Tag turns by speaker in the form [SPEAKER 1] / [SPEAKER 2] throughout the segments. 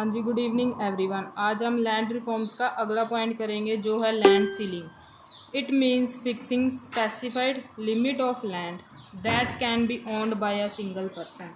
[SPEAKER 1] हाँ जी, good evening everyone. आज हम लैंड रिफॉर्म्स का अगला पॉइंट करेंगे जो है land ceiling. It means fixing specified limit of land that can be owned by a single person.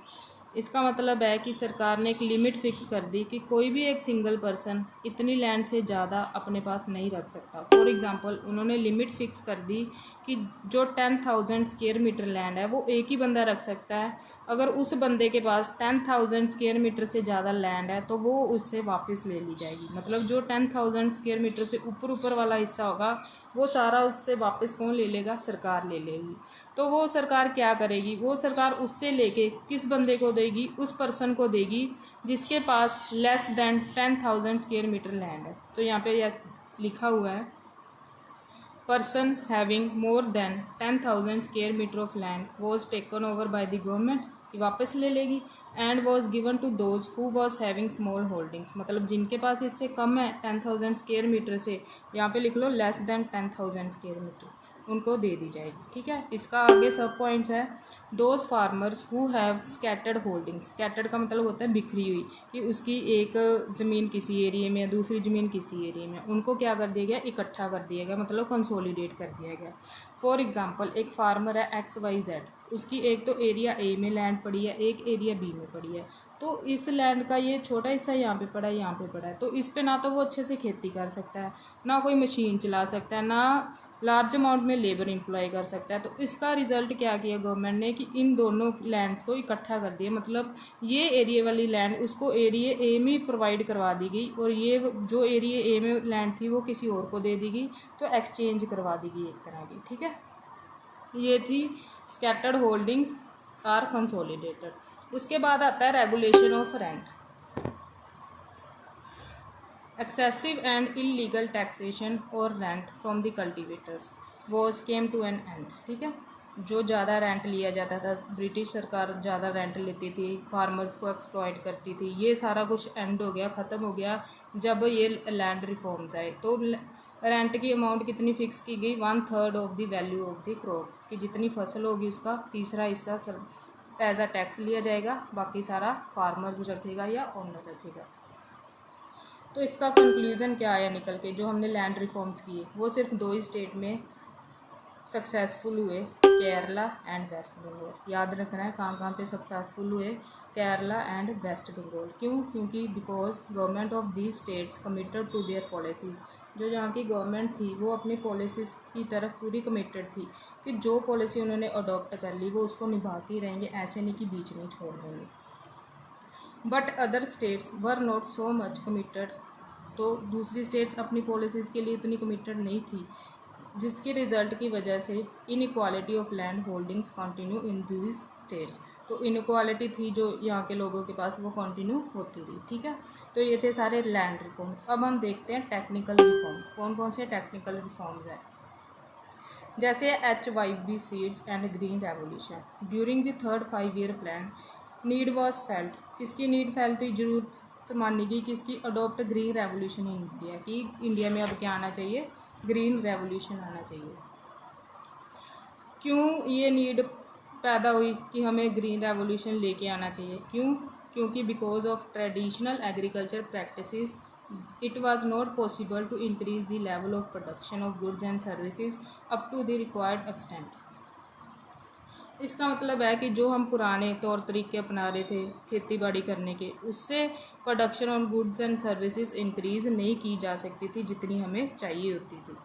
[SPEAKER 1] इसका मतलब है कि सरकार ने एक लिमिट फिक्स कर दी कि कोई भी एक सिंगल पर्सन इतनी लैंड से ज़्यादा अपने पास नहीं रख सकता। फॉर एग्जांपल उन्होंने लिमिट फिक्स कर दी कि जो 10,000 स्क्वायर मीटर लैंड है वो एक ही बंदा रख सकता है। अगर उस बंदे के पास 10,000 स्क्वायर मीटर से ज़्यादा लैंड है तो वो उससे वापस ले ली जाएगी। मतलब जो 10,000 स्क्वायर मीटर से ऊपर वाला हिस्सा होगा वो सारा उससे वापस कौन ले लेगा? सरकार ले लेगी। तो वो सरकार क्या करेगी? वो सरकार उससे लेके किस बंदे को देगी? उस पर्सन को देगी जिसके पास less than 10,000 square meter land है। तो यहाँ पे यह लिखा हुआ है, person having more than 10,000 square meter of land was taken over by the government, वापस ले लेगी। And was given to those who was having small holdings, मतलब जिनके पास इससे कम है 10,000 स्क्वायर मीटर से, यहाँ पे लिख लो लेस देन 10,000 स्क्वायर मीटर, उनको दे दी जाएगी। ठीक है। इसका आगे सब पॉइंट्स है, those farmers who have scattered holdings. Scattered का मतलब होता है बिखरी हुई, कि उसकी एक ज़मीन किसी एरिया में है, दूसरी ज़मीन किसी एरिया में, उनको क्या कर दिया गया? इकट्ठा कर दिया गया, मतलब कंसोलिडेट कर दिया गया। फॉर एग्जांपल एक फार्मर है XYZ, उसकी एक तो एरिया ए में लैंड पड़ी है, एक एरिया बी में पड़ी है। तो इस लैंड का ये छोटा हिस्सा यहाँ पे पड़ा है, यहाँ पे पड़ा है, तो इस पे ना तो वो अच्छे से खेती कर सकता है, ना कोई मशीन चला सकता है, ना लार्ज अमाउंट में लेबर एम्प्लॉय कर सकता है। तो इसका रिजल्ट क्या किया गवर्नमेंट ने कि इन दोनों लैंड्स को इकट्ठा कर दिया, मतलब ये एरिया वाली लैंड उसको एरिया ए में प्रोवाइड करवा दी गई और ये जो एरिया ए में लैंड थी वो किसी और को दे दी गई, तो एक्सचेंज करवा दी गई एक तरह की। ठीक है, ये थी स्कैटर्ड होल्डिंग्स आर कंसोलिडेटेड। उसके बाद आता है regulation of rent. Excessive and illegal taxation or rent from the cultivators was came to an end। ठीक है, जो ज़्यादा रेंट लिया जाता था, ब्रिटिश सरकार ज़्यादा रेंट लेती थी, फार्मर्स को एक्सप्लॉइट करती थी, ये सारा कुछ एंड हो गया, ख़त्म हो गया जब ये लैंड रिफॉर्म्स आए। तो रेंट की अमाउंट कितनी फिक्स की गई? 1/3 of the value of the crop, कि जितनी फसल होगी उसका तीसरा हिस्सा एज अ टैक्स लिया जाएगा, बाकी सारा फार्मर्स रखेगा या ओनर रखेगा। तो इसका कंक्लूज़न क्या आया निकल के? जो हमने लैंड रिफॉर्म्स किए वो सिर्फ 2 ही स्टेट में सक्सेसफुल हुए, केरला एंड वेस्ट बंगाल। याद रखना है कहाँ कहाँ पे सक्सेसफुल हुए, केरला एंड वेस्ट बंगाल। क्यों? क्योंकि because government of these states committed to their policies. जो यहाँ की गवर्नमेंट थी वो अपनी पॉलिसीज़ की तरफ पूरी कमिटेड थी कि जो पॉलिसी उन्होंने अडॉप्ट कर ली वो उसको निभाते ही रहेंगे, ऐसे नहीं कि बीच में छोड़ देंगे। But other states were not so much committed. तो दूसरी स्टेट्स अपनी पॉलिसीज़ के लिए इतनी कमिटेड नहीं थी, जिसके रिजल्ट की वजह से inequality of land holdings continue in these states. तो इनइक्वालिटी थी जो यहाँ के लोगों के पास वो कंटिन्यू होती रही। ठीक है, तो ये थे सारे लैंड रिफॉर्म्स। अब हम देखते हैं टेक्निकल रिफॉर्म्स। कौन कौन से टेक्निकल रिफॉर्म्स हैं? जैसे HYV seeds and green revolution. During the 3rd 5-year plan need was felt. किसकी नीड फेल्ट हुई? जरूरत मानी गई किसकी? Adopt green revolution in India की। इंडिया में अब क्या आना चाहिए? ग्रीन रेवोल्यूशन आना चाहिए। क्यों ये नीड पैदा हुई कि हमें ग्रीन रेवोल्यूशन लेके आना चाहिए? क्यों? क्योंकि because of traditional agriculture practices it was not possible to increase the level of production of goods and services up to the required extent. इसका मतलब है कि जो हम पुराने तौर तरीके अपना रहे थे खेती बाड़ी करने के, उससे production on goods and services increase नहीं की जा सकती थी जितनी हमें चाहिए होती थी।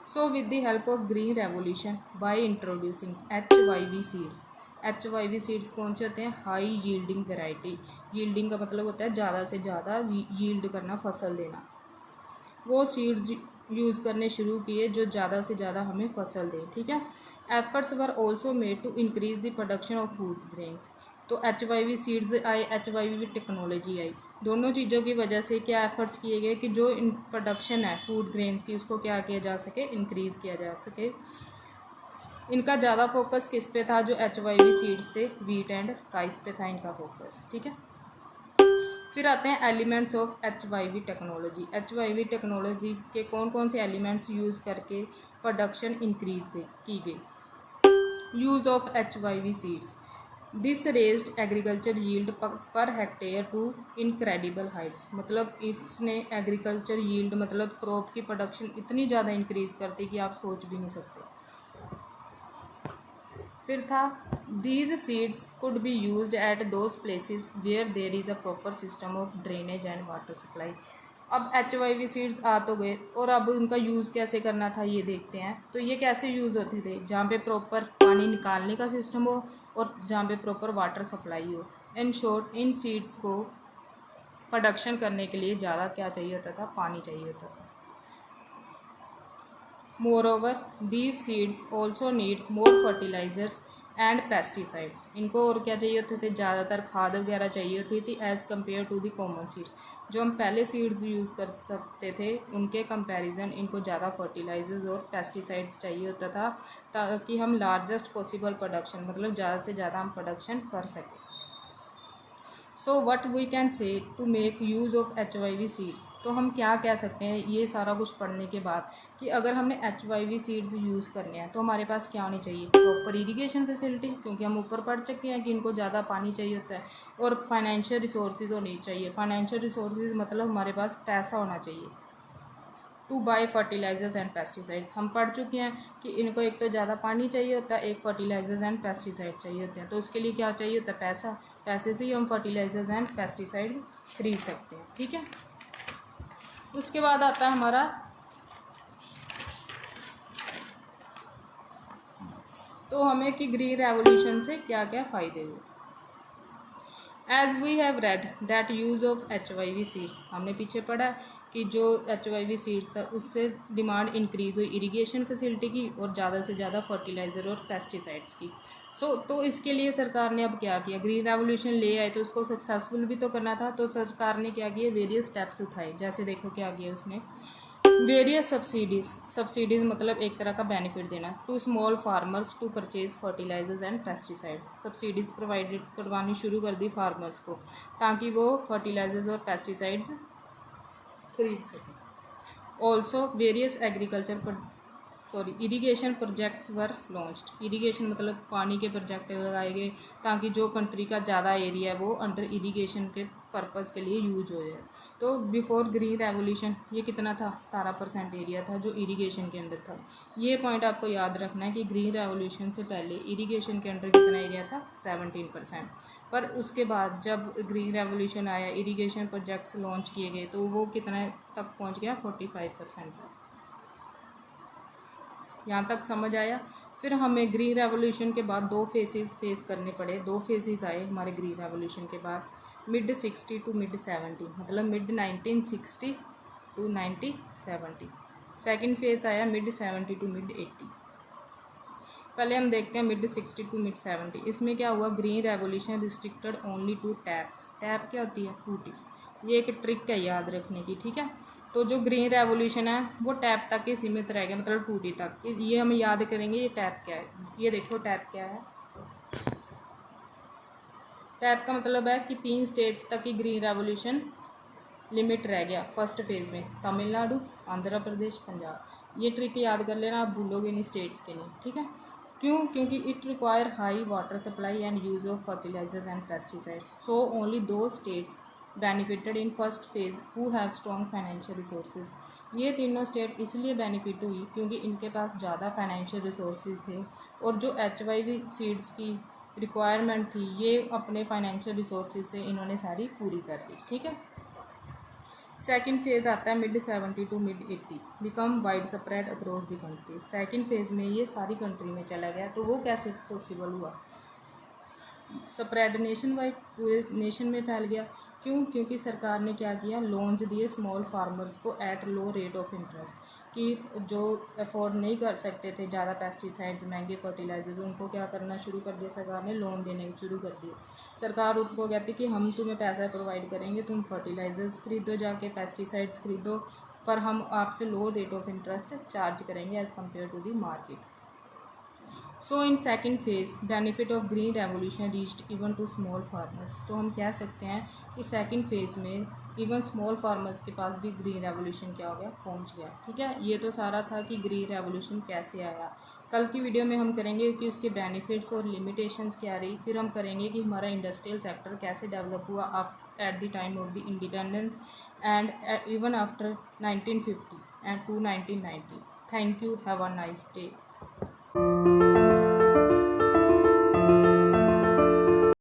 [SPEAKER 1] So with the help of green revolution by introducing HYV seeds. HYV seeds कौन से होते हैं? High yielding variety. यील्डिंग का मतलब होता है ज़्यादा से ज़्यादा यील्ड करना, फसल देना। वो सीड्स यूज़ करने शुरू किए जो ज़्यादा से ज़्यादा हमें फसल दें। ठीक है, efforts were also made to increase the production of food grains. तो HYV सीड्स आए, HYV टेक्नोलॉजी आई, दोनों चीज़ों की वजह से क्या एफर्ट्स किए गए कि जो इन प्रोडक्शन है फूड ग्रेन्स की उसको क्या किया जा सके? इंक्रीज़ किया जा सके। इनका ज़्यादा फोकस किस पे था? जो HYV सीड्स थे वीट एंड राइस पे था इनका फोकस। ठीक है, फिर आते हैं elements of HYV technology. HYV technology के कौन कौन से एलिमेंट्स यूज़ करके प्रोडक्शन इंक्रीज की गई? Use of HYV seeds. This raised agriculture yield per hectare to incredible Heights, मतलब इसने एग्रीकल्चर यील्ड मतलब क्रॉप की प्रोडक्शन इतनी ज़्यादा इंक्रीज कर दी कि आप सोच भी नहीं सकते। फिर था these seeds could be used at those places where there is a proper system of drainage and water supply. अब HYV सीड्स आ तो गए और अब उनका यूज़ कैसे करना था ये देखते हैं। तो ये कैसे यूज़ होते थे, जहाँ पे प्रॉपर पानी निकालने का सिस्टम हो और जहाँ पे प्रॉपर वाटर सप्लाई हो। इन शॉर्ट इन सीड्स को प्रोडक्शन करने के लिए ज़्यादा क्या चाहिए होता था, पानी चाहिए होता था। Moreover, these seeds also need more fertilizers and pesticides. इनको और क्या चाहिए होते थे, ज़्यादातर खाद वगैरह चाहिए होती थी as compare to the common seeds. जो हम पहले सीड्स यूज़ कर सकते थे उनके कंपैरिजन इनको ज़्यादा फर्टिलाइजर्स और पेस्टिसाइड्स चाहिए होता था, ताकि हम लार्जेस्ट पॉसिबल प्रोडक्शन मतलब ज़्यादा से ज़्यादा हम प्रोडक्शन कर सकें। So what we can say to make use of HYV seeds. तो हम क्या कह सकते हैं ये सारा कुछ पढ़ने के बाद कि अगर हमने HYV सीड्स यूज़ करने हैं तो हमारे पास क्या होनी चाहिए, प्रॉपर इरिगेशन फैसिलिटी, क्योंकि हम ऊपर पढ़ चुके हैं कि इनको ज़्यादा पानी चाहिए होता है, और फाइनेंशियल रिसोर्सेज होनी चाहिए। फाइनेंशियल रिसोर्सेज मतलब हमारे पास पैसा होना चाहिए to buy fertilisers and pesticides. हम पढ़ चुके हैं कि इनको एक तो ज़्यादा पानी चाहिए होता है, एक फर्टिलाइजर्स एंड पेस्टिसाइड चाहिए होते हैं। तो उसके लिए क्या चाहिए होता है, पैसा। पैसे से ही हम फर्टिलाइजर्स एंड पेस्टिसाइड्स खरीद सकते हैं, ठीक है। उसके बाद आता है हमारा तो हमें कि ग्रीन रेवोल्यूशन से क्या क्या फ़ायदे हुए। As we have read that use of HYV seeds, हमने पीछे पढ़ा कि जो HYV सीड्स था उससे डिमांड इंक्रीज़ हुई इरिगेशन फैसिलिटी की और ज़्यादा से ज़्यादा फर्टिलाइज़र और पेस्टिसाइड्स की। तो इसके लिए सरकार ने अब क्या किया, ग्रीन रेवोल्यूशन ले आए तो उसको सक्सेसफुल भी तो करना था। तो सरकार ने क्या किया, वेरियस स्टेप्स उठाए। जैसे देखो क्या किया उसने, वेरियस सब्सिडीज़ मतलब एक तरह का बेनिफिट देना to small farmers to purchase fertilisers and pesticides. Subsidies provided करवानी शुरू कर दी फार्मर्स को ताकि वो फर्टिलाइजर्स और पेस्टिसाइड्स खरीद सकें। ऑल्सो वेरियस इरीगेशन प्रोजेक्ट्स वर लॉन्च्ड। इरीगेशन मतलब पानी के प्रोजेक्ट लगाए गए ताकि जो कंट्री का ज़्यादा एरिया है वो अंडर इरीगेशन के पर्पज़ के लिए यूज हो जाए। तो बिफोर ग्रीन रेवोल्यूशन ये कितना था, 17% एरिया था जो इरीगेशन के अंदर था। ये पॉइंट आपको याद रखना है कि ग्रीन रेवोल्यूशन से पहले इरीगेशन के अंडर कितना एरिया था, 17%। पर उसके बाद जब ग्रीन रेवोल्यूशन आया, इरीगेशन प्रोजेक्ट्स लॉन्च किए गए तो वो कितने तक पहुंच गया, 45%। यहाँ तक समझ आया। फिर हमें ग्रीन रेवोल्यूशन के बाद दो फेसेस फेस करने पड़े। दो फेसेस आए हमारे ग्रीन रेवोल्यूशन के बाद, मिड 60 टू मिड 70, मतलब मिड 1960 टू 1970। सेकंड फेज आया मिड 70 टू मिड 80। पहले हम देखते हैं मिड 60 टू मिड 70। इसमें क्या हुआ, green revolution restricted only to tap. Tap क्या होती है, टूटी। ये एक ट्रिक है याद रखने की, ठीक है। तो जो ग्रीन रेवोल्यूशन है वो टैप तक ही सीमित रह गया, मतलब टूटी तक। ये हम याद करेंगे ये टैप क्या है। ये देखो टैप क्या है। टैप का मतलब है कि 3 स्टेट्स तक ही ग्रीन रेवोल्यूशन लिमिट रह गया फर्स्ट फेज़ में, तमिलनाडु, आंध्र प्रदेश, पंजाब। ये ट्रिक याद कर लेना, आप भूलोगे नहीं स्टेट्स के लिए, ठीक है। क्यों, क्योंकि it require high water supply and use of fertilizers and pesticides. So only दो states benefited in first phase who have strong financial resources. ये तीनों स्टेट इसलिए बेनिफिट हुई क्योंकि इनके पास ज़्यादा फाइनेंशियल रिसोर्सेज थे, और जो HYV सीड्स की रिक्वायरमेंट थी ये अपने फाइनेंशियल रिसोर्सेज से इन्होंने सारी पूरी कर ली, ठीक है। सेकंड फेज़ आता है mid 70 to mid 80, become wide spread across the country. Second phase में ये सारी कंट्री में चला गया। तो वो कैसे पॉसिबल हुआ, स्प्रेड नेशन वाइड, पूरे नेशन में फैल गया। क्यों, क्योंकि सरकार ने क्या किया, लोन्स दिए स्मॉल फार्मर्स को at low rate of interest, कि जो अफोर्ड नहीं कर सकते थे ज़्यादा पेस्टिसाइड्स, महंगे फर्टिलाइजर्स, उनको क्या करना शुरू कर दिया, सरकार ने लोन देने शुरू कर दिए। सरकार उनको कहती कि हम तुम्हें पैसा प्रोवाइड करेंगे, तुम फर्टिलाइजर्स खरीदो, जाके पेस्टिसाइड्स खरीदो, पर हम आपसे low rate of interest charge करेंगे as compare to the market. So in second phase benefit of green revolution reached even to small farmers. तो हम कह सकते हैं कि सेकेंड फेज़ में इवन स्मॉल फार्मर्स के पास भी ग्रीन रेवोल्यूशन क्या हो गया, पहुंच गया, ठीक है। ये तो सारा था कि ग्रीन रेवोल्यूशन कैसे आया। कल की वीडियो में हम करेंगे कि उसके बेनिफिट्स और लिमिटेशंस क्या रही। फिर हम करेंगे कि हमारा इंडस्ट्रियल सेक्टर कैसे डेवलप हुआ at the time of the independence and even after 1950 and to 1990। Thank you, have a nice day.